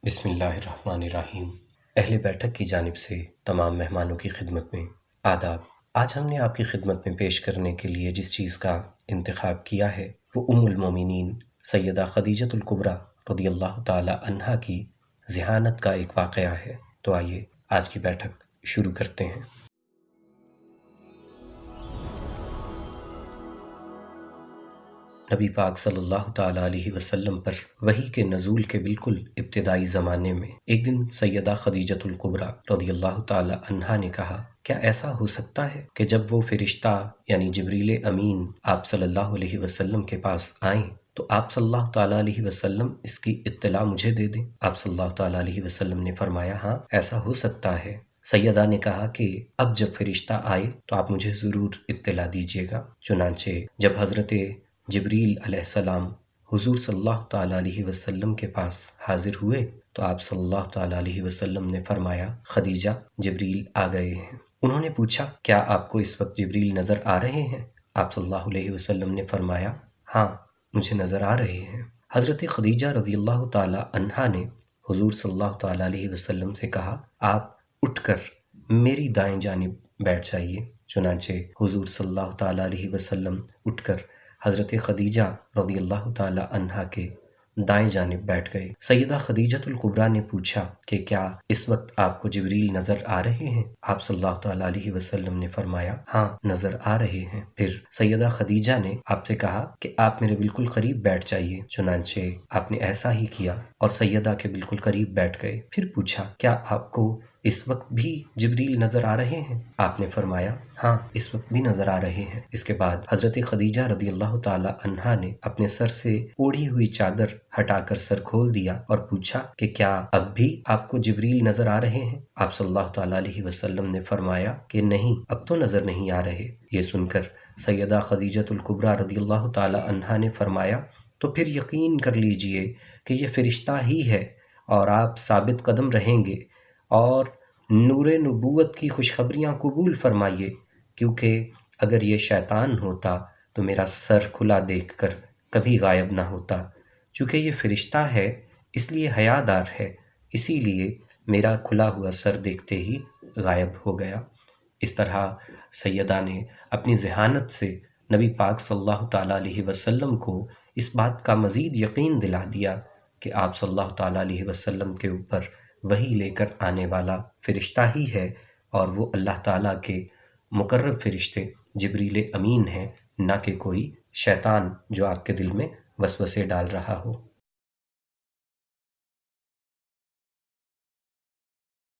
بسم اللہ الرحمن الرحیم۔ اہل بیٹھک کی جانب سے تمام مہمانوں کی خدمت میں آداب۔ آج ہم نے آپ کی خدمت میں پیش کرنے کے لیے جس چیز کا انتخاب کیا ہے وہ ام المومنین سیدہ خدیجۃ الکبری رضی اللہ تعالی عنہا کی ذہانت کا ایک واقعہ ہے۔ تو آئیے آج کی بیٹھک شروع کرتے ہیں۔ نبی پاک صلی اللہ تعالیٰ علیہ وسلم پر وحی کے نزول کے بالکل ابتدائی زمانے میں ایک دن سیدہ خدیجۃ الکبری رضی اللہ تعالیٰ عنہا نے کہا، کیا ایسا ہو سکتا ہے کہ جب وہ فرشتہ یعنی جبریل امین آپ صلی اللہ علیہ وسلم کے پاس آئیں تو آپ صلی اللہ تعالیٰ علیہ وسلم اس کی اطلاع مجھے دے دیں؟ آپ صلی اللہ تعالیٰ علیہ وسلم نے فرمایا، ہاں ایسا ہو سکتا ہے۔ سیدہ نے کہا کہ اب جب فرشتہ آئے تو آپ مجھے ضرور اطلاع دیجیے گا۔ چنانچہ جب حضرت جبریل علیہ السلام حضور صلی اللہ تعالیٰ علیہ وسلم کے پاس حاضر ہوئے تو آپ صلی اللہ تعالیٰ علیہ وسلم نے فرمایا، خدیجہ جبریل آ گئے ہیں۔ انہوں نے پوچھا، کیا آپ کو اس وقت جبریل نظر آ رہے ہیں؟ آپ صلی اللہ علیہ وسلم نے فرمایا، ہاں مجھے نظر آ رہے ہیں۔ حضرت خدیجہ رضی اللہ تعالیٰ عنہا نے حضور صلی اللہ تعالیٰ علیہ وسلم سے کہا، آپ اٹھ کر میری دائیں جانب بیٹھ جائیے۔ چنانچہ حضور صلی اللہ تعالیٰ علیہ وسلم اٹھ کر حضرت خدیجہ رضی اللہ تعالیٰ عنہا کے دائیں جانب بیٹھ گئے۔ سیدہ خدیجۃ الکبری نے پوچھا کہ کیا اس وقت آپ کو جبریل نظر آ رہے ہیں؟ آپ صلی اللہ تعالیٰ علیہ وسلم نے فرمایا، ہاں نظر آ رہے ہیں۔ پھر سیدہ خدیجہ نے آپ سے کہا کہ آپ میرے بالکل قریب بیٹھ جائیے۔ چنانچہ آپ نے ایسا ہی کیا اور سیدہ کے بالکل قریب بیٹھ گئے۔ پھر پوچھا، کیا آپ کو اس وقت بھی جبریل نظر آ رہے ہیں؟ آپ نے فرمایا، ہاں اس وقت بھی نظر آ رہے ہیں۔ اس کے بعد حضرت خدیجہ رضی اللہ تعالی عنہا نے اپنے سر سے اوڑھی ہوئی چادر ہٹا کر سر کھول دیا اور پوچھا کہ کیا اب بھی آپ کو جبریل نظر آ رہے ہیں؟ آپ صلی اللہ تعالی علیہ وسلم نے فرمایا کہ نہیں، اب تو نظر نہیں آ رہے۔ یہ سن کر سیدہ خدیجۃ الکبری رضی اللہ تعالی عنہا نے فرمایا، تو پھر یقین کر لیجئے کہ یہ فرشتہ ہی ہے اور آپ ثابت قدم رہیں گے اور نور نبوت کی خوشخبریاں قبول فرمائیے، کیونکہ اگر یہ شیطان ہوتا تو میرا سر کھلا دیکھ کر کبھی غائب نہ ہوتا۔ چونکہ یہ فرشتہ ہے اس لیے حیادار ہے، اسی لیے میرا کھلا ہوا سر دیکھتے ہی غائب ہو گیا۔ اس طرح سیدہ نے اپنی ذہانت سے نبی پاک صلی اللہ تعالیٰ علیہ وسلم کو اس بات کا مزید یقین دلا دیا کہ آپ صلی اللہ تعالیٰ علیہ وسلم کے اوپر وحی لے کر آنے والا فرشتہ ہی ہے، اور وہ اللہ تعالیٰ کے مقرب فرشتے جبریل امین ہیں، نہ کہ کوئی شیطان جو آپ کے دل میں وسوسے ڈال رہا ہو۔